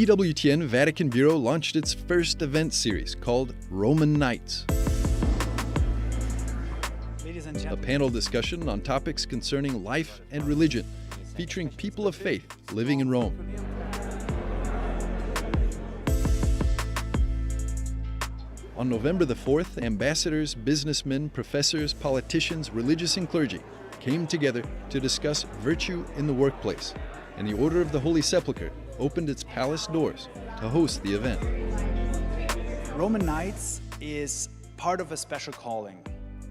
EWTN Vatican Bureau launched its first event series called Roman Nights. A panel discussion on topics concerning life and religion, featuring people of faith living in Rome. On November the 4th, ambassadors, businessmen, professors, politicians, religious and clergy came together to discuss virtue in the workplace, and the Order of the Holy Sepulchre opened its palace doors to host the event. Roman Nights is part of a special calling.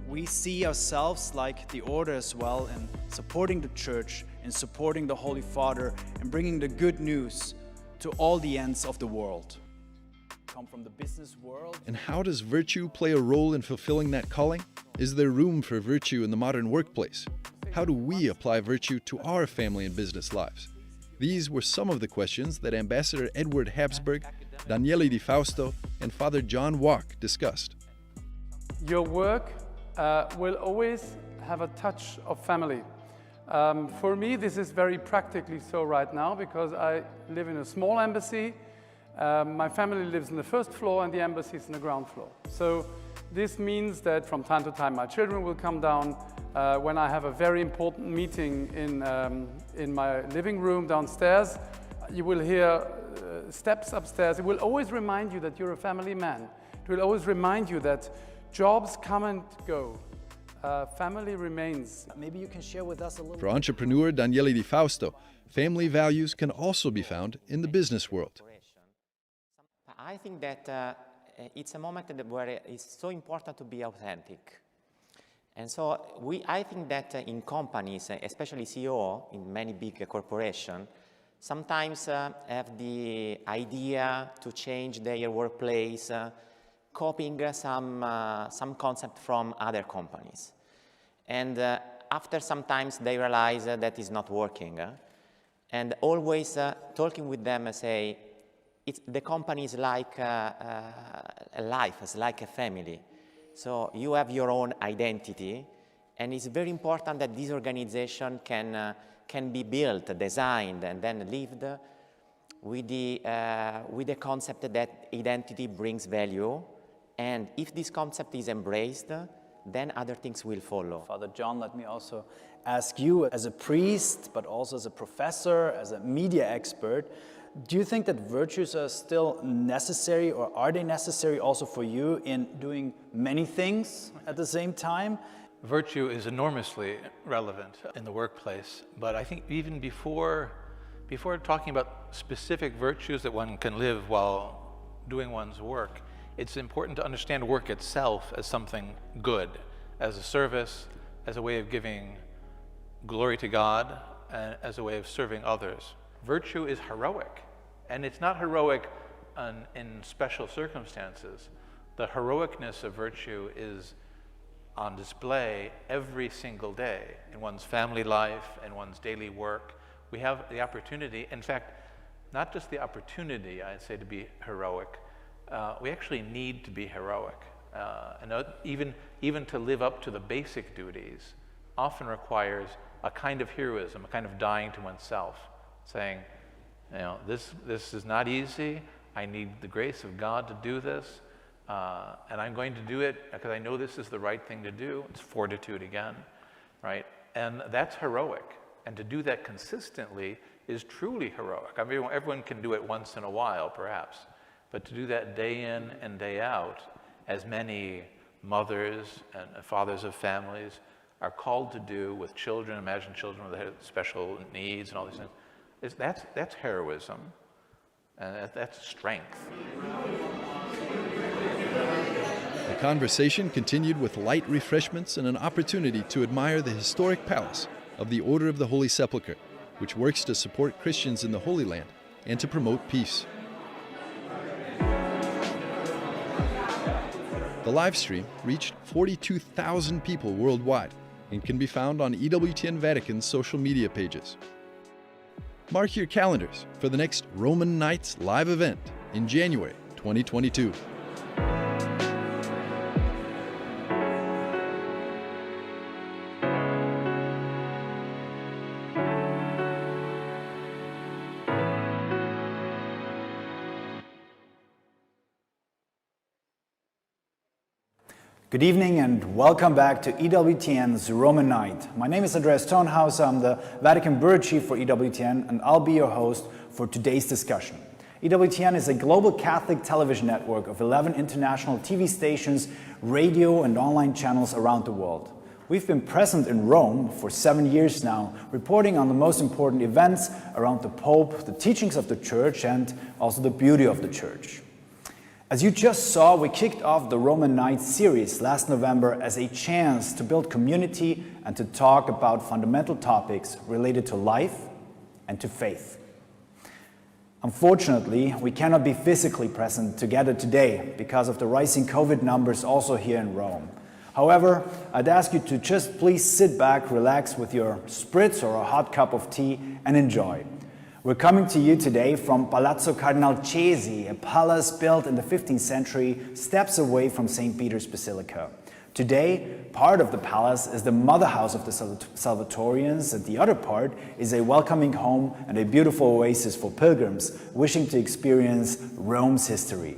We see ourselves like the order as well in supporting the church, in supporting the Holy Father, and bringing the good news to all the ends of the world. Come from the business world. And how does virtue play a role in fulfilling that calling? Is there room for virtue in the modern workplace? How do we apply virtue to our family and business lives? These were some of the questions that Ambassador Edward Habsburg, Daniele Di Fausto, and Father John Walk discussed. Your work will always have a touch of family. For me, this is very practically so right now because I live in a small embassy. My family lives in the first floor and the embassy is in the ground floor. So this means that from time to time my children will come down when I have a very important meeting in my living room downstairs. You will hear steps upstairs. It will always remind you that you're a family man. It will always remind you that jobs come and go. Family remains. Maybe you can share with us a little. For entrepreneur Daniele Di Fausto, family values can also be found in the business world. I think that it's a moment where it's so important to be authentic. And so I think that in companies, especially CEO in many big corporations, sometimes have the idea to change their workplace, copying some concept from other companies. And after some time they realize that is not working. And always talking with them say, the company is like a life, it's like a family. So you have your own identity, and it's very important that this organization can be built, designed, and then lived with the concept that identity brings value. And if this concept is embraced, then other things will follow. Father John, let me also ask you, as a priest, but also as a professor, as a media expert, do you think that virtues are still necessary, or are they necessary also for you in doing many things at the same time? Virtue is enormously relevant in the workplace, but I think even before talking about specific virtues that one can live while doing one's work, it's important to understand work itself as something good, as a service, as a way of giving glory to God, and as a way of serving others. Virtue is heroic, and it's not heroic in special circumstances. The heroicness of virtue is on display every single day in one's family life and one's daily work. We have the opportunity, in fact, not just the opportunity, I'd say, to be heroic, we actually need to be heroic. And even to live up to the basic duties often requires a kind of heroism, a kind of dying to oneself, saying, you know, this is not easy. I need the grace of God to do this, and I'm going to do it because I know this is the right thing to do. It's fortitude again, right? And that's heroic. And to do that consistently is truly heroic. I mean, everyone can do it once in a while, perhaps, but to do that day in and day out, as many mothers and fathers of families are called to do with children, imagine children with special needs and all these things, that's heroism, and that's strength. The conversation continued with light refreshments and an opportunity to admire the historic palace of the Order of the Holy Sepulchre, which works to support Christians in the Holy Land and to promote peace. The live stream reached 42,000 people worldwide and can be found on EWTN Vatican's social media pages. Mark your calendars for the next Roman Nights live event in January 2022. Good evening and welcome back to EWTN's Roman Night. My name is Andreas Thonhauser. I'm the Vatican Bureau Chief for EWTN and I'll be your host for today's discussion. EWTN is a global Catholic television network of 11 international TV stations, radio and online channels around the world. We've been present in Rome for 7 years now, reporting on the most important events around the Pope, the teachings of the Church and also the beauty of the Church. As you just saw, we kicked off the Roman Night series last November as a chance to build community and to talk about fundamental topics related to life and to faith. Unfortunately, we cannot be physically present together today because of the rising COVID numbers also here in Rome. However, I'd ask you to just please sit back, relax with your spritz or a hot cup of tea and enjoy. We're coming to you today from Palazzo Cardinalcesi, a palace built in the 15th century, steps away from St. Peter's Basilica. Today, part of the palace is the mother house of the Salvatorians, and the other part is a welcoming home and a beautiful oasis for pilgrims wishing to experience Rome's history.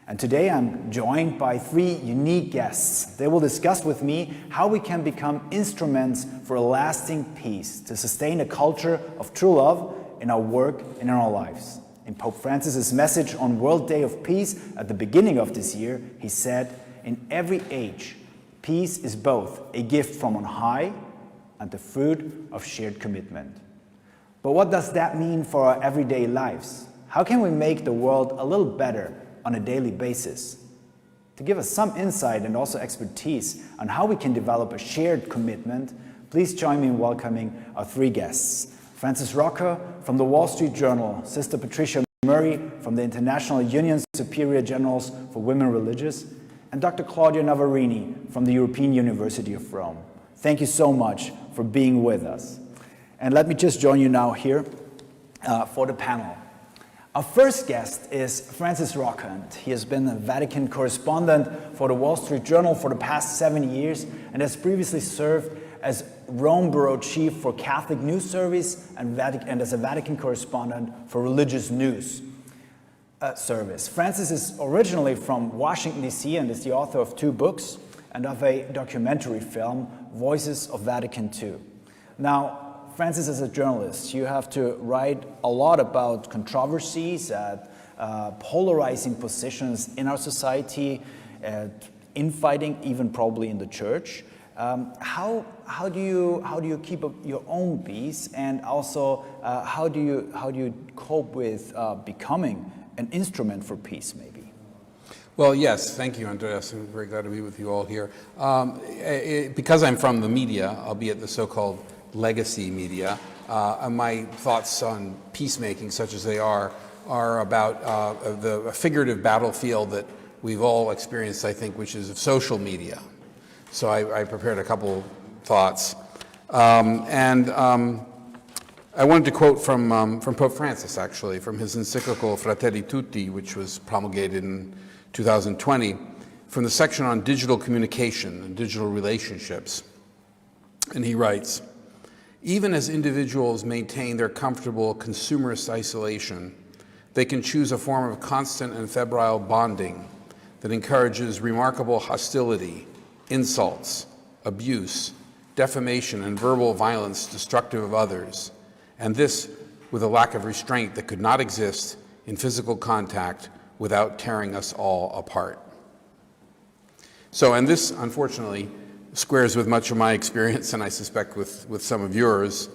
And today I'm joined by 3 unique guests. They will discuss with me how we can become instruments for a lasting peace, to sustain a culture of true love in our work and in our lives. In Pope Francis's message on World Day of Peace at the beginning of this year, he said, "In every age, peace is both a gift from on high and the fruit of shared commitment." But what does that mean for our everyday lives? How can we make the world a little better on a daily basis? To give us some insight and also expertise on how we can develop a shared commitment, please join me in welcoming our 3 guests. Francis Rocca from the Wall Street Journal, Sister Patricia Murray from the International Union Superior Generals for Women Religious, and Dr. Claudia Navarini from the European University of Rome. Thank you so much for being with us. And let me just join you now here for the panel. Our first guest is Francis Rocca, and he has been a Vatican correspondent for the Wall Street Journal for the past 7 years and has previously served as Rome Bureau Chief for Catholic News Service and as a Vatican correspondent for Religious News Service. Francis is originally from Washington, D.C. and is the author of 2 books and of a documentary film, Voices of Vatican II. Now, Francis, as a journalist, you have to write a lot about controversies, polarizing positions in our society, infighting, even probably in the Church. How do you keep up your own peace, and also how do you cope with becoming an instrument for peace, maybe? Well, yes, thank you, Andreas. I'm very glad to be with you all here. Because I'm from the media, albeit the so-called legacy media, my thoughts on peacemaking, such as they are about the figurative battlefield that we've all experienced, I think, which is of social media. So I prepared a couple thoughts. I wanted to quote from Pope Francis, actually, from his encyclical Fratelli Tutti, which was promulgated in 2020, from the section on digital communication and digital relationships. And he writes, "Even as individuals maintain their comfortable consumerist isolation, they can choose a form of constant and febrile bonding that encourages remarkable hostility, insults, abuse, defamation, and verbal violence destructive of others, and this with a lack of restraint that could not exist in physical contact without tearing us all apart." So, and this, unfortunately, squares with much of my experience, and I suspect with some of yours.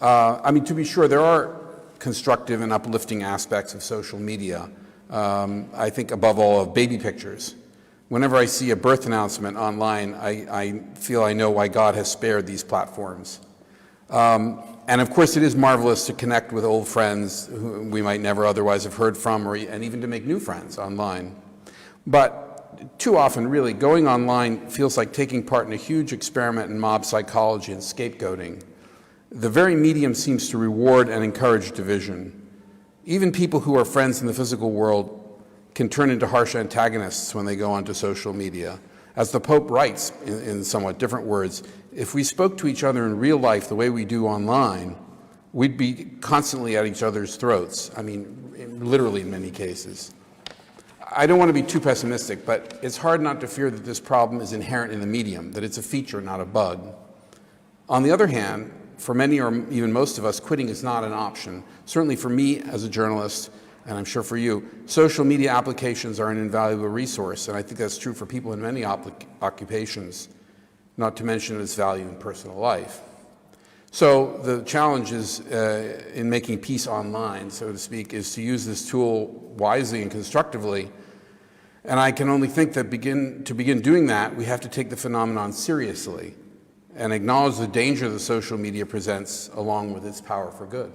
I mean, to be sure, there are constructive and uplifting aspects of social media. I think above all of baby pictures. Whenever I see a birth announcement online, I feel I know why God has spared these platforms. And of course, it is marvelous to connect with old friends who we might never otherwise have heard from, and even to make new friends online. But too often, really, going online feels like taking part in a huge experiment in mob psychology and scapegoating. The very medium seems to reward and encourage division. Even people who are friends in the physical world can turn into harsh antagonists when they go onto social media. As the Pope writes in somewhat different words, if we spoke to each other in real life the way we do online, we'd be constantly at each other's throats. I mean, literally in many cases. I don't want to be too pessimistic, but it's hard not to fear that this problem is inherent in the medium, that it's a feature, not a bug. On the other hand, for many or even most of us, quitting is not an option. Certainly for me as a journalist, and I'm sure for you, social media applications are an invaluable resource, and I think that's true for people in many occupations, not to mention its value in personal life. So the challenge is in making peace online, so to speak, is to use this tool wisely and constructively. And I can only think that to begin doing that, we have to take the phenomenon seriously and acknowledge the danger that social media presents along with its power for good.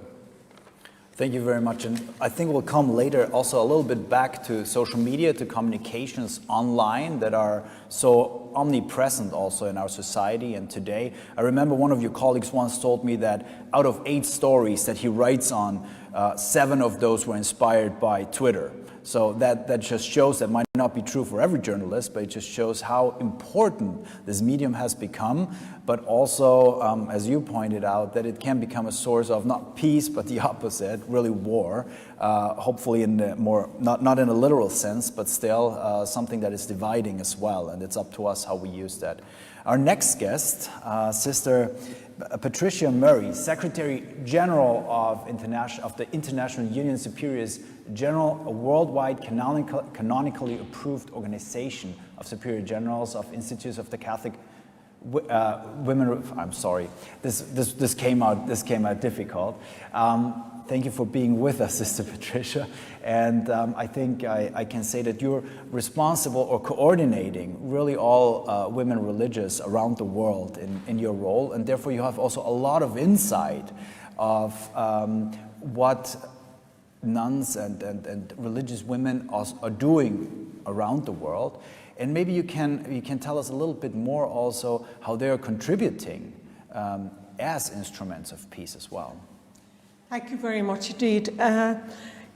Thank you very much. And I think we'll come later also a little bit back to social media, to communications online that are so omnipresent also in our society and today. I remember one of your colleagues once told me that out of 8 stories that he writes on, 7 of those were inspired by Twitter. So that just shows, that might not be true for every journalist, but it just shows how important this medium has become, but also, as you pointed out, that it can become a source of not peace, but the opposite, really war, hopefully in the more, not in a literal sense, but still something that is dividing as well, and it's up to us how we use that. Our next guest, Sister Patricia Murray, Secretary General of the International Union Superiors General, a worldwide canonically approved organization of Superior Generals of Institutes of the Catholic Women. I'm sorry, this came out difficult. Thank you for being with us, Sister Patricia. And I think I can say that you're responsible or coordinating really all women religious around the world in your role, and therefore you have also a lot of insight of what nuns and religious women are doing around the world. And maybe you can tell us a little bit more also how they are contributing as instruments of peace as well. Thank you very much indeed.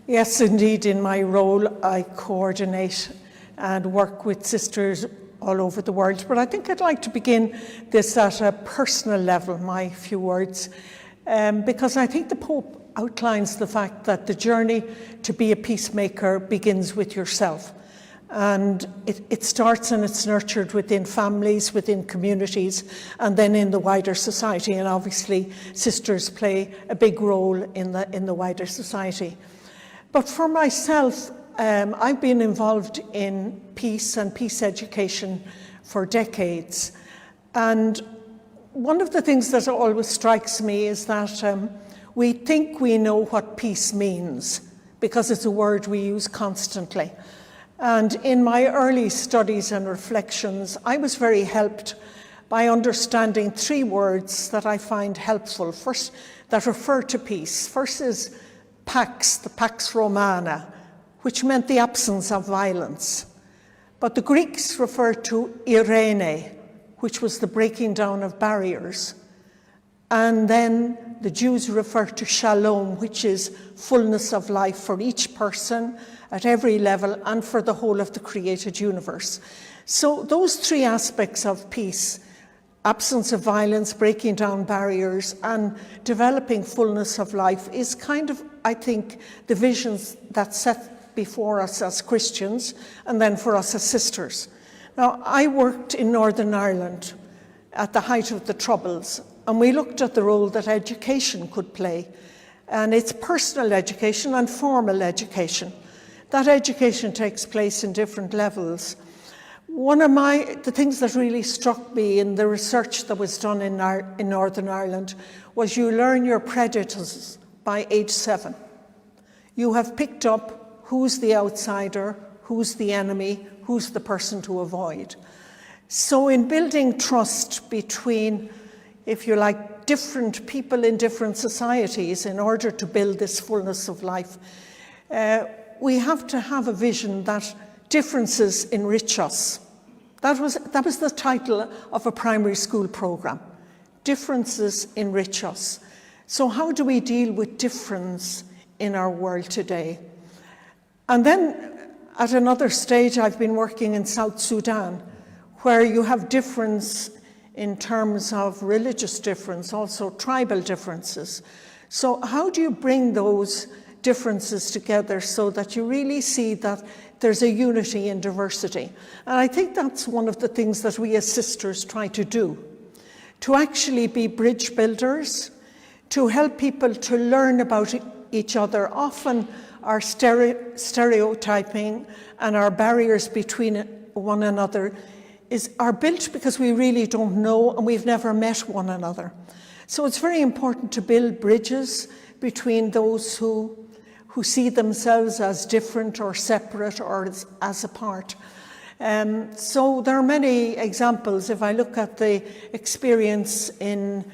Yes, indeed, in my role I coordinate and work with sisters all over the world. But I think I'd like to begin this at a personal level, my few words, because I think the Pope outlines the fact that the journey to be a peacemaker begins with yourself. And it starts and it's nurtured within families, within communities, and then in the wider society. And obviously, sisters play a big role in the wider society. But for myself, I've been involved in peace and peace education for decades. And one of the things that always strikes me is that we think we know what peace means because it's a word we use constantly. And in my early studies and reflections, I was very helped by understanding 3 words that I find helpful, first, that refer to peace. First is pax, the pax romana, which meant the absence of violence. But the Greeks referred to eirene, which was the breaking down of barriers. And then the Jews refer to shalom, which is fullness of life for each person at every level and for the whole of the created universe. So those 3 aspects of peace, absence of violence, breaking down barriers, and developing fullness of life, is kind of, I think, the visions that's set before us as Christians and then for us as sisters. Now, I worked in Northern Ireland at the height of the Troubles, and we looked at the role that education could play, and it's personal education and formal education. That education takes place in different levels. One of the things that really struck me in the research that was done in Northern Ireland was you learn your predators by age 7. You have picked up who's the outsider, who's the enemy, who's the person to avoid. So in building trust between, if you like, different people in different societies in order to build this fullness of life, we have to have a vision that differences enrich us. That was the title of a primary school program. Differences enrich us. So how do we deal with difference in our world today? And then at another stage, I've been working in South Sudan, where you have difference in terms of religious difference, also tribal differences. So how do you bring those differences together so that you really see that there's a unity in diversity. And I think that's one of the things that we as sisters try to do, to actually be bridge builders, to help people to learn about each other. Often our stereotyping and our barriers between one another are built because we really don't know and we've never met one another. So it's very important to build bridges between those who see themselves as different or separate or as apart. So there are many examples. If I look at the experience in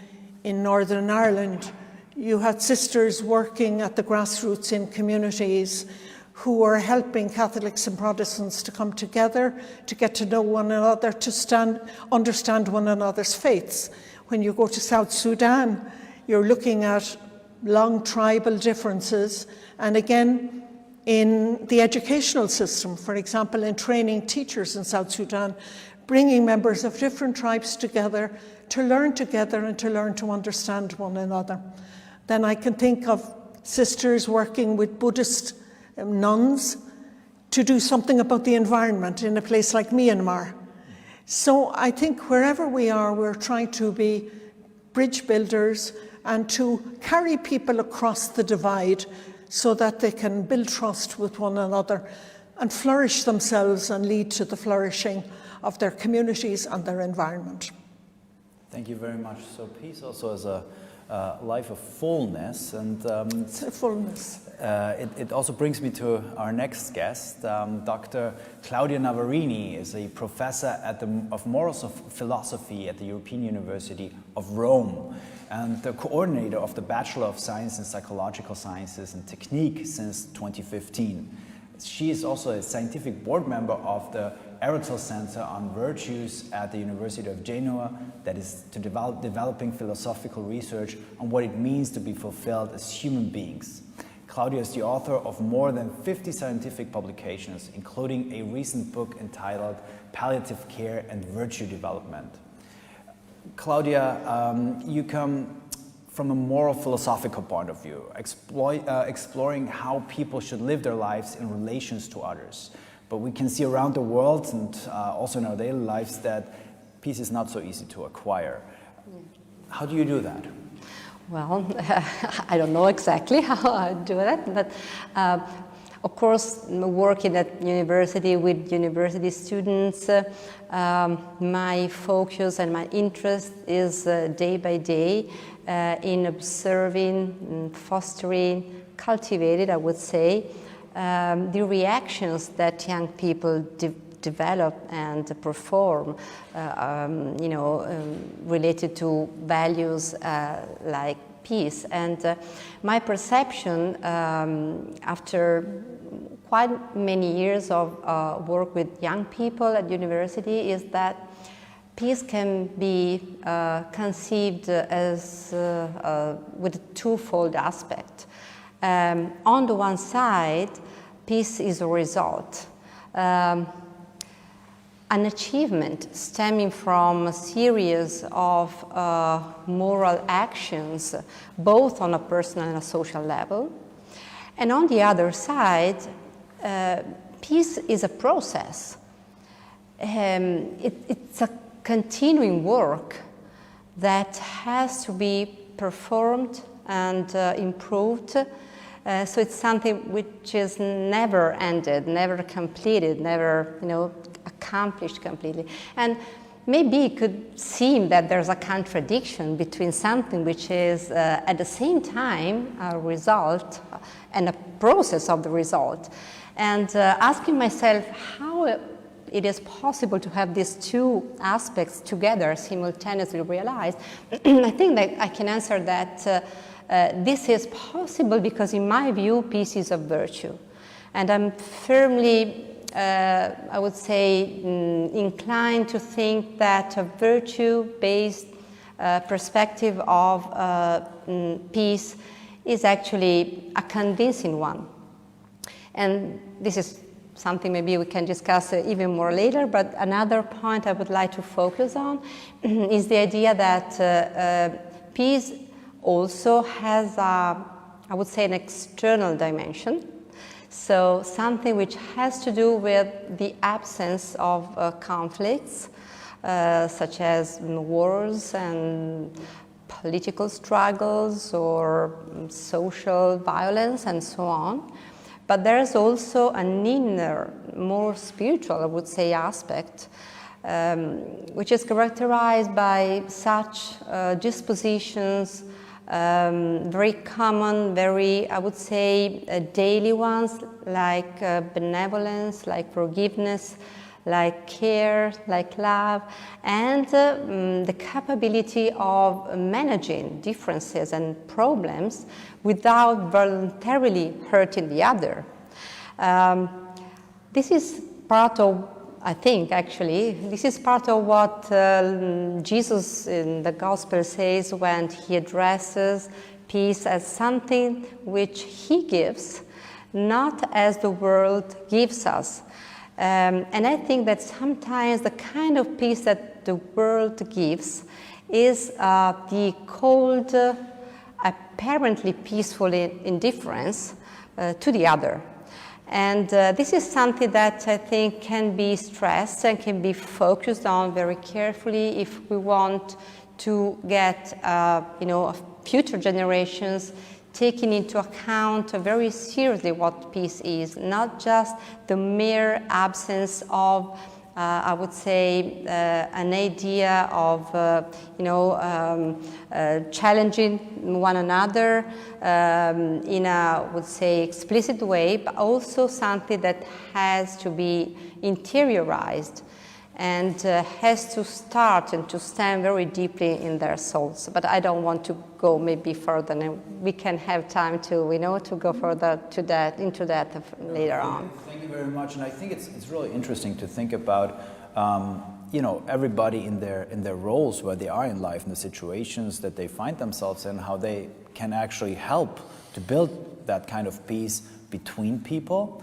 Northern Ireland, you had sisters working at the grassroots in communities who were helping Catholics and Protestants to come together, to get to know one another, to understand one another's faiths. When you go to South Sudan, you're looking at long tribal differences, and again, in the educational system, for example, in training teachers in South Sudan, bringing members of different tribes together to learn together and to learn to understand one another. Then I can think of sisters working with Buddhist nuns to do something about the environment in a place like Myanmar. So I think wherever we are, we're trying to be bridge builders and to carry people across the divide so that they can build trust with one another and flourish themselves and lead to the flourishing of their communities and their environment. Thank you very much. So peace also is a life of fullness, and it's a fullness. It also brings me to our next guest. Dr. Claudia Navarini is a professor of moral philosophy at the European University of Rome and the coordinator of the Bachelor of Science in Psychological Sciences and Technique since 2015. She is also a scientific board member of the Aristotle Center on Virtues at the University of Genoa, that is to developing philosophical research on what it means to be fulfilled as human beings. Claudia is the author of more than 50 scientific publications, including a recent book entitled Palliative Care and Virtue Development. Claudia, you come from a moral philosophical point of view, exploring how people should live their lives in relations to others. But we can see around the world and also in our daily lives that peace is not so easy to acquire. How do you do that? Well, I don't know exactly how I do that, but of course, working at university with university students, my focus and my interest is day by day in observing, fostering, cultivated, I would say, the reactions that young people develop and perform, related to values like peace. And my perception, after quite many years of work with young people at university, is that peace can be conceived as with a twofold aspect. On the one side, peace is a result, an achievement stemming from a series of moral actions, both on a personal and a social level. And on the other side, peace is a process. It's a continuing work that has to be performed and improved. So it's something which is never ended, never completed, never, accomplished completely. And maybe it could seem that there's a contradiction between something which is at the same time a result and a process of the result. And asking myself how it is possible to have these two aspects together simultaneously realized, I think that I can answer that this is possible because, in my view, peace is a virtue. And I'm firmly, I would say, inclined to think that a virtue-based perspective of peace is actually a convincing one. And this is something maybe we can discuss even more later, but another point I would like to focus on is the idea that peace also has a I would say, an external dimension. So something which has to do with the absence of conflicts, such as wars and political struggles or social violence and so on. But there is also an inner, more spiritual, I would say, aspect, which is characterized by such dispositions, very common, very, I would say, daily ones, like benevolence, like forgiveness, like care, like love, and the capability of managing differences and problems without voluntarily hurting the other. This is part of, I think, actually, this is part of what Jesus in the Gospel says when he addresses peace as something which he gives, not as the world gives us. And I think that sometimes the kind of peace that the world gives is the cold, apparently peaceful indifference to the other. And this is something that I think can be stressed and can be focused on very carefully if we want to get, future generations taking into account very seriously what peace is, not just the mere absence of, I would say, an idea of, challenging one another in a, I would say, explicit way, but also something that has to be interiorized and has to start and to stand very deeply in their souls. But I don't want to go maybe further, and we can have time to, to go further to that, into that later on. Thank you very much, and I think it's really interesting to think about, everybody in their roles where they are in life, in the situations that they find themselves in, how they can actually help to build that kind of peace between people.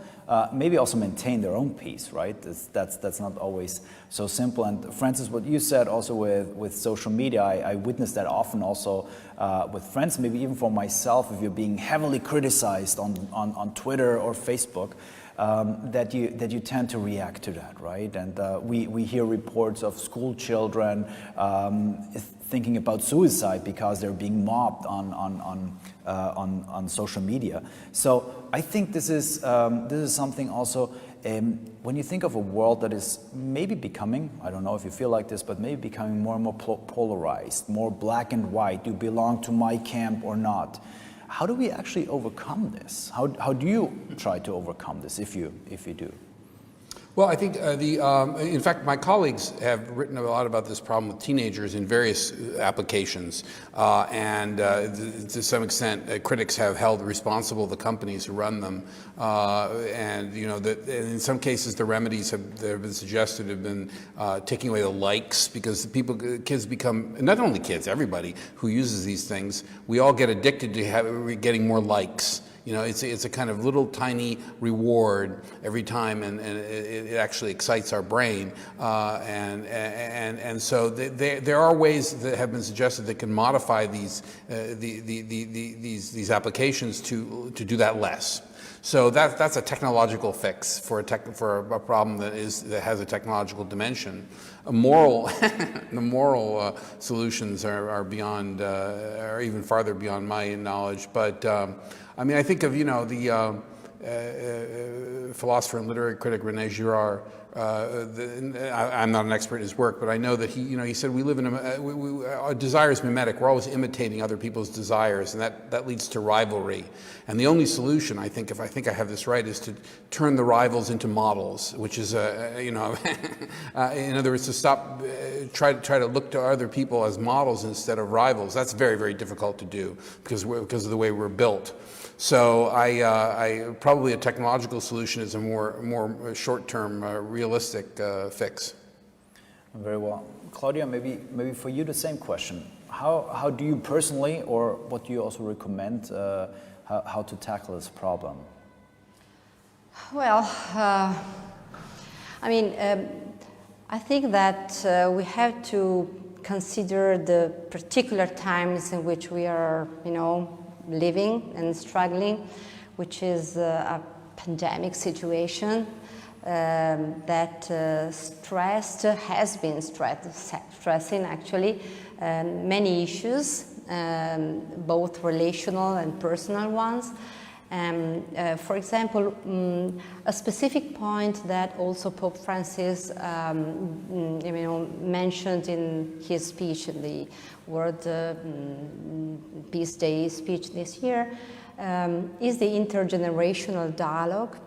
Maybe also maintain their own peace, right? That's not always so simple. And Francis, what you said also with social media, I witness that often also with friends, maybe even for myself, if you're being heavily criticized on Twitter or Facebook, that you tend to react to that, right? And we hear reports of school children thinking about suicide because they're being mobbed on social media. So I think this is something also, when you think of a world that is maybe becoming, I don't know if you feel like this, but maybe becoming more and more polarized, more black and white, you belong to my camp or not. How do we actually overcome this? How do you try to overcome this if you do? Well, I think in fact, my colleagues have written a lot about this problem with teenagers in various applications, and to some extent, critics have held responsible the companies who run them, and in some cases, the remedies that have been suggested have been taking away the likes, because kids become, not only kids, everybody who uses these things, we all get addicted to getting more likes. It's a kind of little tiny reward every time, and it actually excites our brain. And so there are ways that have been suggested that can modify these applications to do that less. So that's a technological fix for a problem that has a technological dimension. The moral solutions are beyond, are even farther beyond my knowledge. But I think of the philosopher and literary critic René Girard. I'm not an expert in his work, but I know that he said we live in our desire is mimetic. We're always imitating other people's desires, and that leads to rivalry. And the only solution, I think, if I have this right, is to turn the rivals into models, which is in other words, to stop, try to look to other people as models instead of rivals. That's very, very difficult to do because of the way we're built. So I probably a technological solution is a more short-term, realistic fix. Very well, Claudia. Maybe for you the same question. How do you personally, or what do you also recommend, how to tackle this problem? Well, I think that we have to consider the particular times in which we are, living and struggling, which is a pandemic situation that has been stressing actually many issues, both relational and personal ones. For example, a specific point that also Pope Francis mentioned in his speech in the World Peace Day speech this year is the intergenerational dialogue.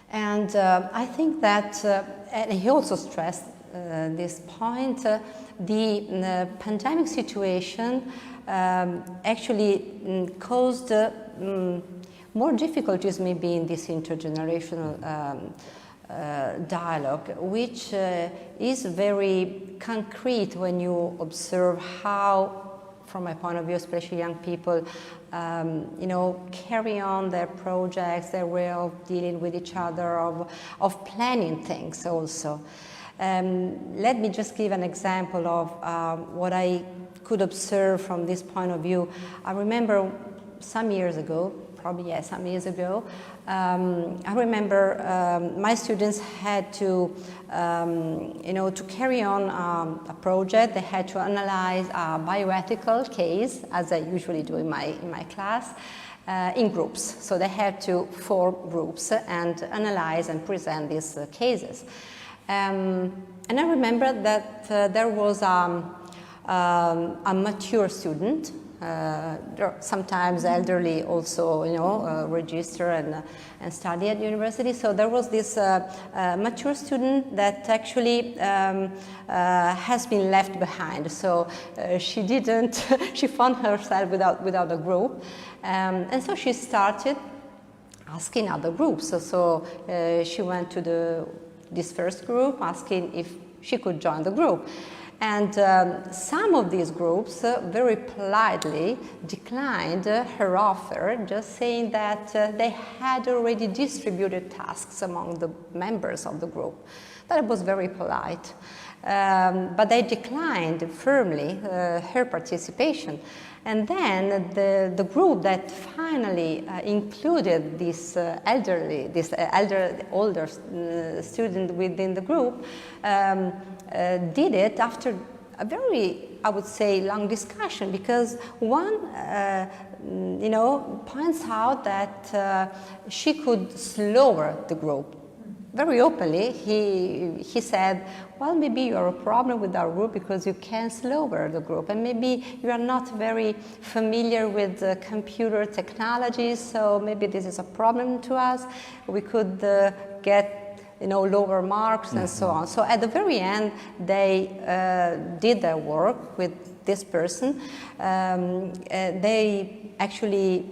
And I think that, and he also stressed this point, the pandemic situation actually caused more difficulties maybe in this intergenerational dialogue, which is very concrete when you observe how, from my point of view, especially young people, carry on their projects, their way of dealing with each other, of planning things also. Let me just give an example of what I could observe from this point of view. I remember some years ago, I remember my students had to, to carry on a project. They had to analyze a bioethical case, as I usually do in my class, in groups. So they had to form groups and analyze and present these cases. And I remember that there was a mature student. Sometimes elderly also, register and study at university. So there was this mature student that actually has been left behind. So she didn't, she found herself without a group. And so she started asking other groups. So she went to this first group asking if she could join the group. And some of these groups very politely declined her offer, just saying that they had already distributed tasks among the members of the group. That was very polite. But they declined firmly her participation. And then the group that finally included this older student within the group did it after a very, I would say, long discussion, because one, points out that she could slower the group. Very openly, he said, well, maybe you are a problem with our group because you can slower the group, and maybe you are not very familiar with computer technology, so maybe this is a problem to us. We could get lower marks and so on. So at the very end, they did their work with this person. They actually,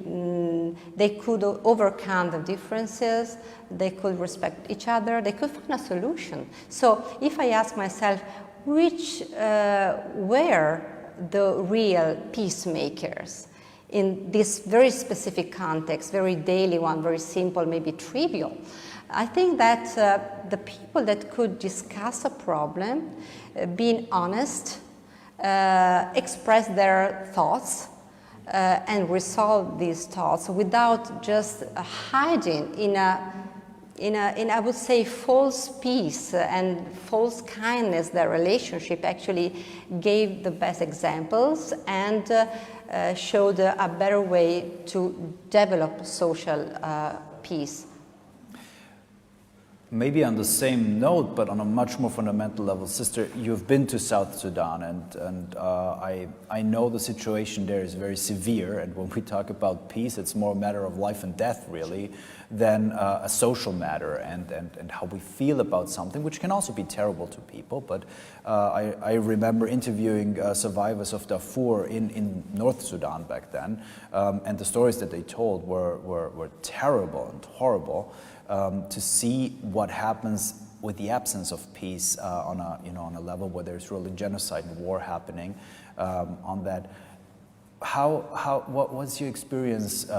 they could overcome the differences, they could respect each other, they could find a solution. So if I ask myself, which were the real peacemakers in this very specific context, very daily one, very simple, maybe trivial, I think that the people that could discuss a problem, being honest, express their thoughts, and resolve these thoughts without just hiding in I would say false peace and false kindness. Their relationship actually gave the best examples and showed a better way to develop social peace. Maybe on the same note, but on a much more fundamental level, Sister, you've been to South Sudan, and I know the situation there is very severe, and when we talk about peace, it's more a matter of life and death, really, than a social matter, and how we feel about something, which can also be terrible to people. But I remember interviewing survivors of Darfur in North Sudan back then, and the stories that they told were terrible and horrible. To see what happens with the absence of peace on a level where there's really genocide and war happening, on that. What was your experience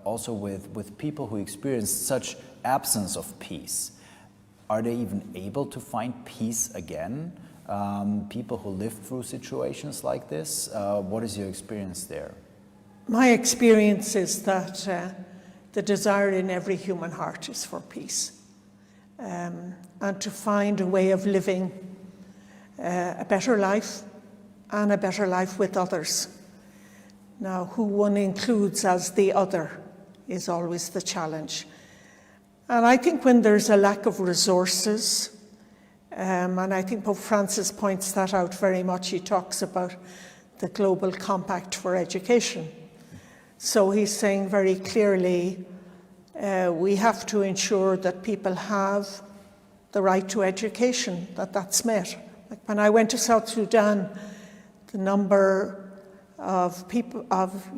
also with people who experience such absence of peace? Are they even able to find peace again? People who live through situations like this, what is your experience there? My experience is that the desire in every human heart is for peace, and to find a way of living a better life and a better life with others. Now, who one includes as the other is always the challenge. And I think when there's a lack of resources, and I think Pope Francis points that out very much, he talks about the Global Compact for Education. So he's saying very clearly, we have to ensure that people have the right to education, that's met. Like when I went to South Sudan, the number of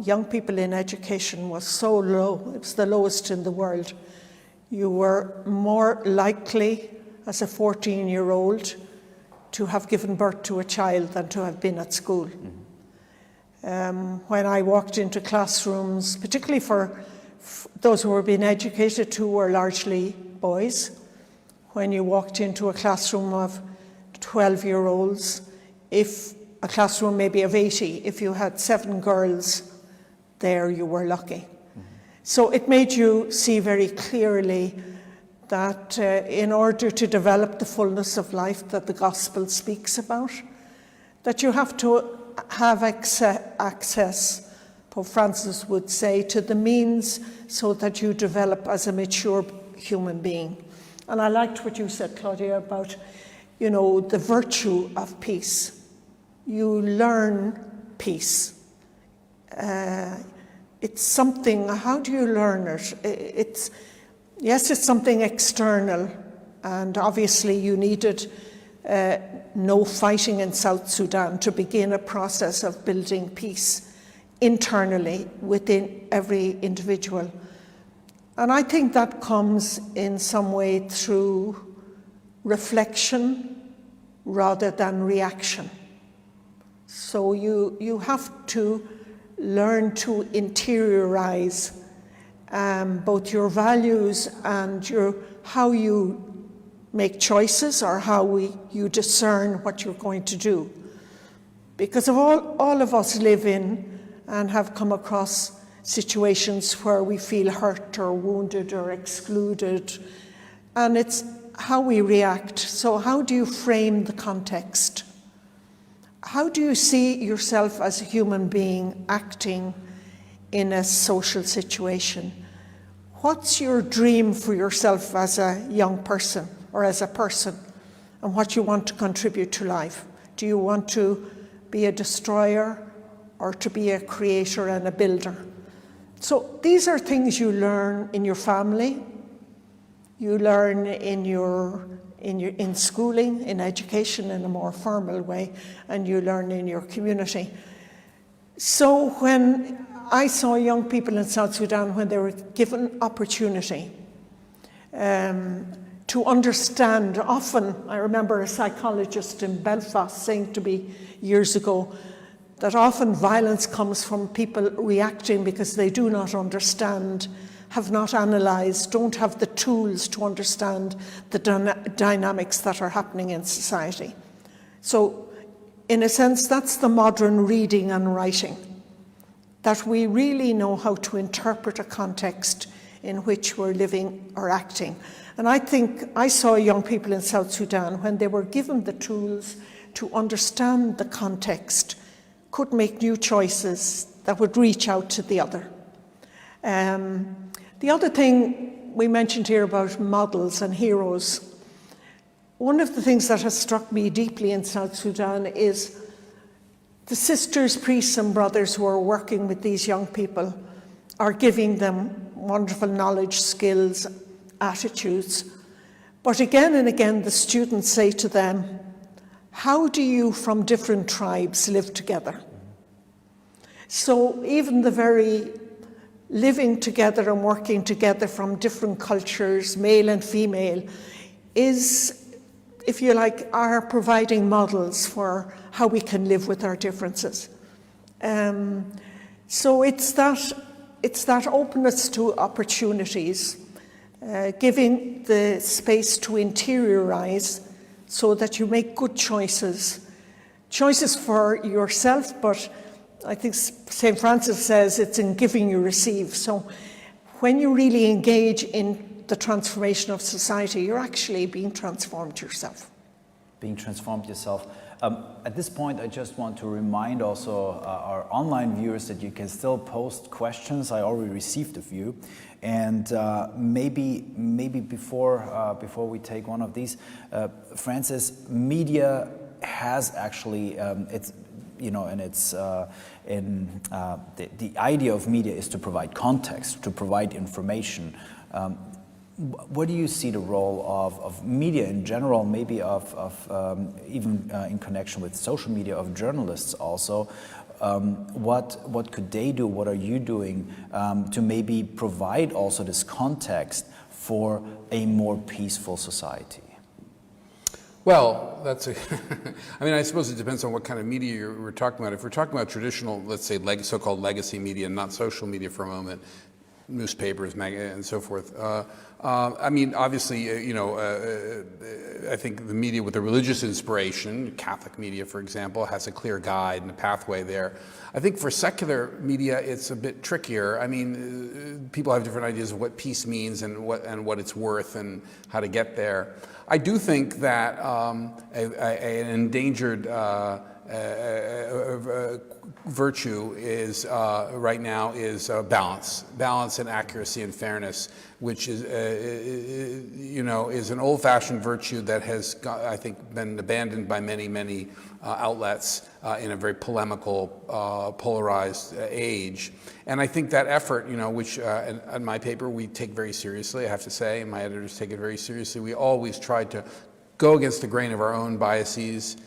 young people in education was so low. It was the lowest in the world. You were more likely as a 14-year-old to have given birth to a child than to have been at school. When I walked into classrooms, particularly for those who were being educated, who were largely boys, when you walked into a classroom of 12-year-olds, if a classroom maybe of 80, if you had 7 girls there, you were lucky. So it made you see very clearly that in order to develop the fullness of life that the gospel speaks about, that you have to have access, Pope Francis would say, to the means so that you develop as a mature human being. And I liked what you said, Claudia, about, the virtue of peace. You learn peace. It's something, how do you learn it? It's something external, and obviously you needed no fighting in South Sudan to begin a process of building peace internally within every individual. And I think that comes in some way through reflection rather than reaction. So you have to learn to interiorize both your values and how you make choices, or how you discern what you're going to do. Because all of us live in and have come across situations where we feel hurt or wounded or excluded, and it's how we react. So how do you frame the context? How do you see yourself as a human being acting in a social situation? What's your dream for yourself as a young person or as a person, and what you want to contribute to life? Do you want to be a destroyer or to be a creator and a builder? So these are things you learn in your family, you learn in schooling, in education in a more formal way, and you learn in your community. So when I saw young people in South Sudan, when they were given opportunity to understand, often, I remember a psychologist in Belfast saying to me years ago that often violence comes from people reacting because they do not understand, have not analysed, don't have the tools to understand the dynamics that are happening in society. So, in a sense, that's the modern reading and writing, that we really know how to interpret a context in which we're living or acting. And I think I saw young people in South Sudan, when they were given the tools to understand the context, could make new choices that would reach out to the other. The other thing we mentioned here about models and heroes, one of the things that has struck me deeply in South Sudan is the sisters, priests and brothers who are working with these young people are giving them wonderful knowledge, skills, attitudes. But again and again, the students say to them, how do you from different tribes live together? So even the very living together and working together from different cultures, male and female, is, if you like, are providing models for how we can live with our differences. So it's that openness to opportunities, giving the space to interiorize so that you make good choices for yourself, but I think St. Francis says it's in giving you receive. So when you really engage in the transformation of society, you're actually being transformed yourself. Being transformed yourself. At this point, I just want to remind also our online viewers that you can still post questions. I already received a few, and maybe before we take one of these, Francis, media has actually it's, you know, and it's the idea of media is to provide context, to provide information. What do you see the role of media in general, maybe even in connection with social media, of journalists also? What could they do? What are you doing to maybe provide also this context for a more peaceful society? Well, that's a, I mean, I suppose it depends on what kind of media we're talking about. If we're talking about traditional, let's say, so-called legacy media, not social media for a moment, newspapers, and so forth. I mean, obviously, you know, I think the media with a religious inspiration, Catholic media, for example, has a clear guide and a pathway there. I think for secular media, it's a bit trickier. I mean, people have different ideas of what peace means and what it's worth and how to get there. I do think that an endangered virtue is right now is balance and accuracy and fairness, which is you know, is an old-fashioned virtue that has I think been abandoned by many outlets in a very polemical, polarized age. And I think that effort, you know, which in my paper we take very seriously, I have to say, and my editors take it very seriously. We always try to go against the grain of our own biases,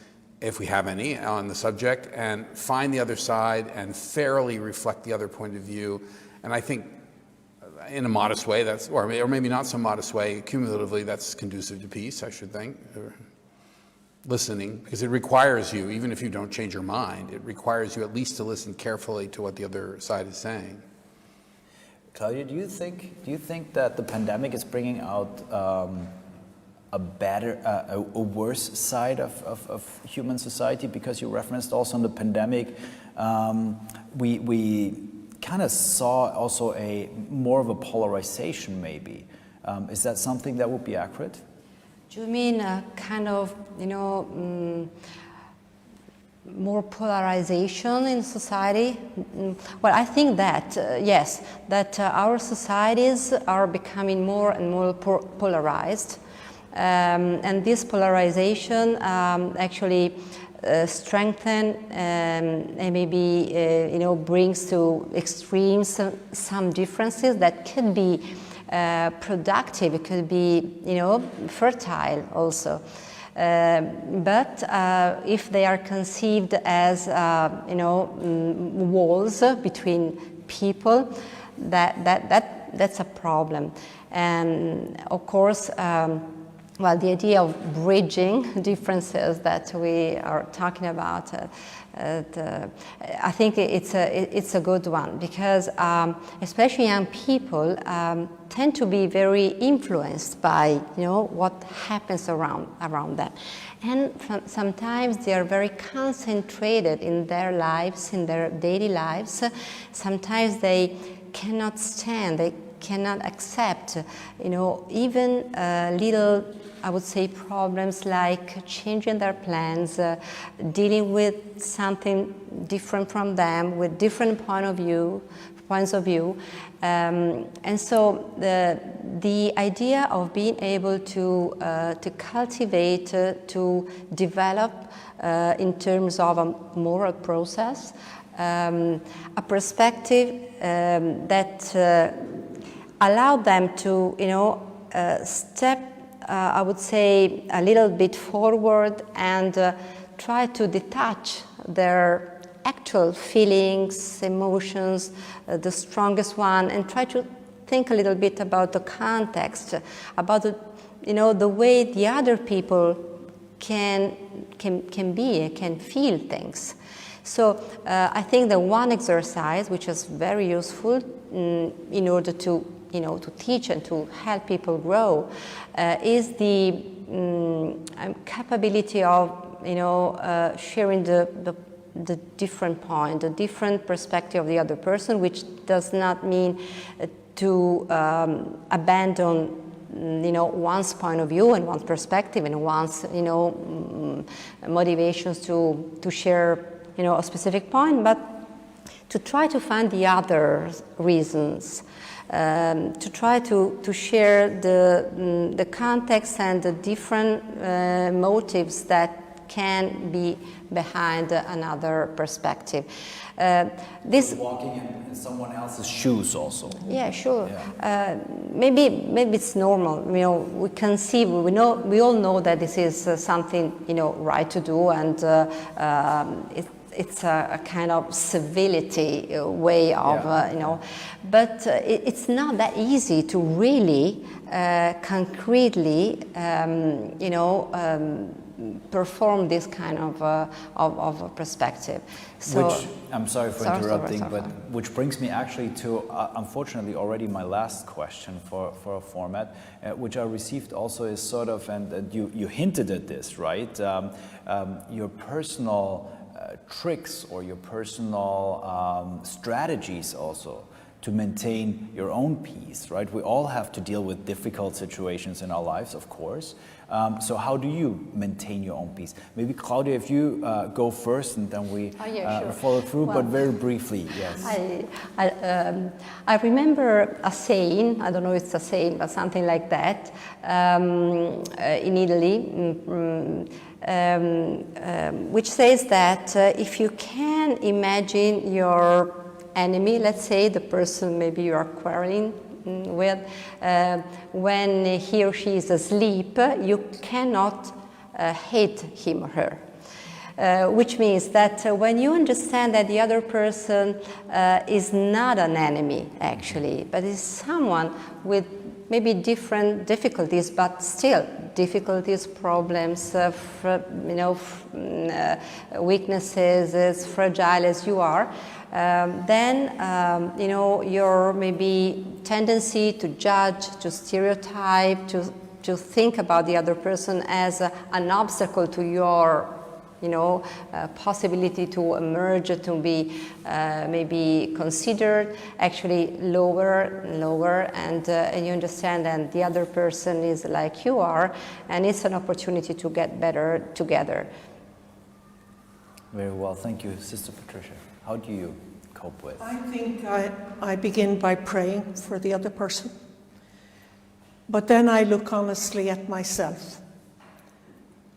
if we have any, on the subject, and find the other side and fairly reflect the other point of view. And I think in a modest way, that's, or maybe not so modest way, cumulatively, that's conducive to peace, I should think. Listening, because it requires you, even if you don't change your mind, it requires you at least to listen carefully to what the other side is saying. Claudia, do you think that the pandemic is bringing out a worse side of human society? Because you referenced also in the pandemic, we kind of saw also more of a polarization maybe. Is that something that would be accurate? Do you mean kind of, you know, more polarization in society? Well, I think that, yes, that our societies are becoming more and more polarized. And this polarization actually strengthen and maybe you know, brings to extremes some differences that could be productive. It could be, you know, fertile also. But if they are conceived as you know, walls between people, that's a problem. And of course. Well, the idea of bridging differences that we are talking about, I think it's a good one, because especially young people tend to be very influenced by, you know, what happens around them, and sometimes they are very concentrated in their lives, in their daily lives. Sometimes they cannot stand, they cannot accept, you know, even little, I would say, problems like changing their plans, dealing with something different from them, with different points of view. And so the idea of being able to cultivate, to develop in terms of a moral process, a perspective that allowed them to, you know, step, I would say, a little bit forward and try to detach their actual feelings, emotions, the strongest one, and try to think a little bit about the context, about the, you know, the way the other people can be, can feel things. So I think the one exercise which is very useful in order to, you know, to teach and to help people grow is the capability of, you know, sharing the the different point, the different perspective of the other person, which does not mean to abandon one's point of view and one's perspective and one's motivations to share a specific point, but to try to find the other reasons, to try to share the context and the different motives that can be behind another perspective. This walking in someone else's shoes also. Yeah, sure. Yeah. Maybe it's normal. We can see, we all know that this is something right to do, and it's a kind of civility way of but it's not that easy to really concretely perform this kind of perspective. So, which, I'm sorry for interrupting, but which brings me actually to, unfortunately, already my last question for a format, which I received also is sort of, and you hinted at this, right? Your personal tricks or your personal strategies also to maintain your own peace, right? We all have to deal with difficult situations in our lives, of course. So how do you maintain your own peace? Maybe Claudia, if you go first, and then we sure. follow through, but very briefly, yes. I remember a saying, I don't know if it's a saying, but something like that, in Italy, which says that if you can imagine your enemy, let's say the person maybe you are quarreling with, when he or she is asleep, you cannot hate him or her. Which means that when you understand that the other person is not an enemy, actually, but is someone with maybe different difficulties, but still difficulties, problems, weaknesses, as fragile as you are, then your maybe tendency to judge, to stereotype, to think about the other person as an obstacle to your possibility to emerge, to be maybe considered, actually lower, and you understand that the other person is like you are, and it's an opportunity to get better together. Very well, thank you, Sister Patricia. How do you cope with? I think I begin by praying for the other person, but then I look honestly at myself.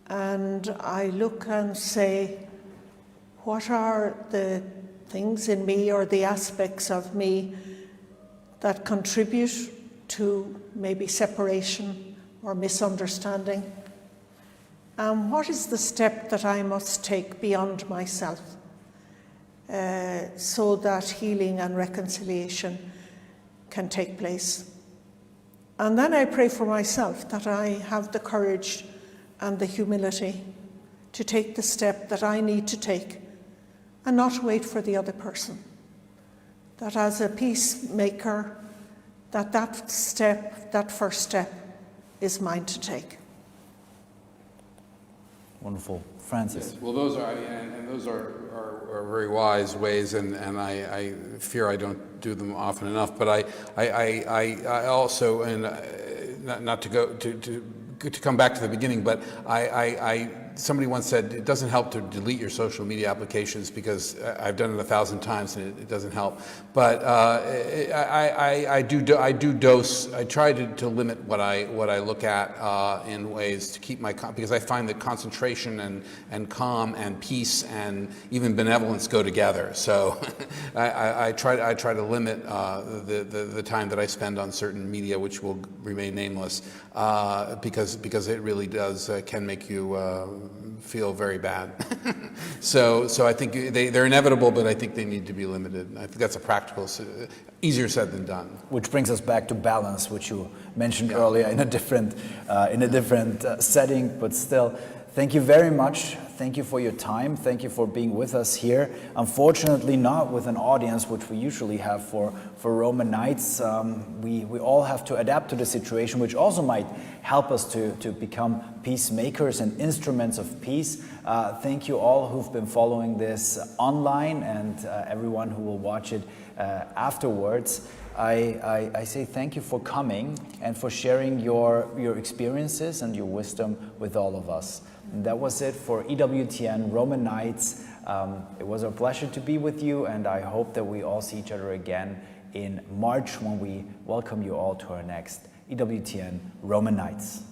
And I look and say, what are the things in me or the aspects of me that contribute to maybe separation or misunderstanding? And what is the step that I must take beyond myself so that healing and reconciliation can take place? And then I pray for myself that I have the courage and the humility to take the step that I need to take and not wait for the other person. That as a peacemaker, that first step is mine to take. Wonderful. Francis. Yes, well, those are very wise ways, and I fear I don't do them often enough. But I also, and not to go to come back to the beginning, but somebody once said it doesn't help to delete your social media applications because I've done it 1,000 times and it doesn't help. But I try to limit what I look at in ways to keep because I find that concentration and calm and peace and even benevolence go together. So I try to limit the time that I spend on certain media, which will remain nameless, because it really does can make you feel very bad. So I think they're inevitable, but I think they need to be limited. I think that's a practical, easier said than done. Which brings us back to balance, which you mentioned earlier in a different setting, but still. Thank you very much. Thank you for your time. Thank you for being with us here. Unfortunately, not with an audience, which we usually have for Roman Nights. We all have to adapt to the situation, which also might help us to become peacemakers and instruments of peace. Thank you all who've been following this online and everyone who will watch it afterwards. I say thank you for coming and for sharing your experiences and your wisdom with all of us. And that was it for EWTN Roman Nights. It was a pleasure to be with you, and I hope that we all see each other again in March when we welcome you all to our next EWTN Roman Nights.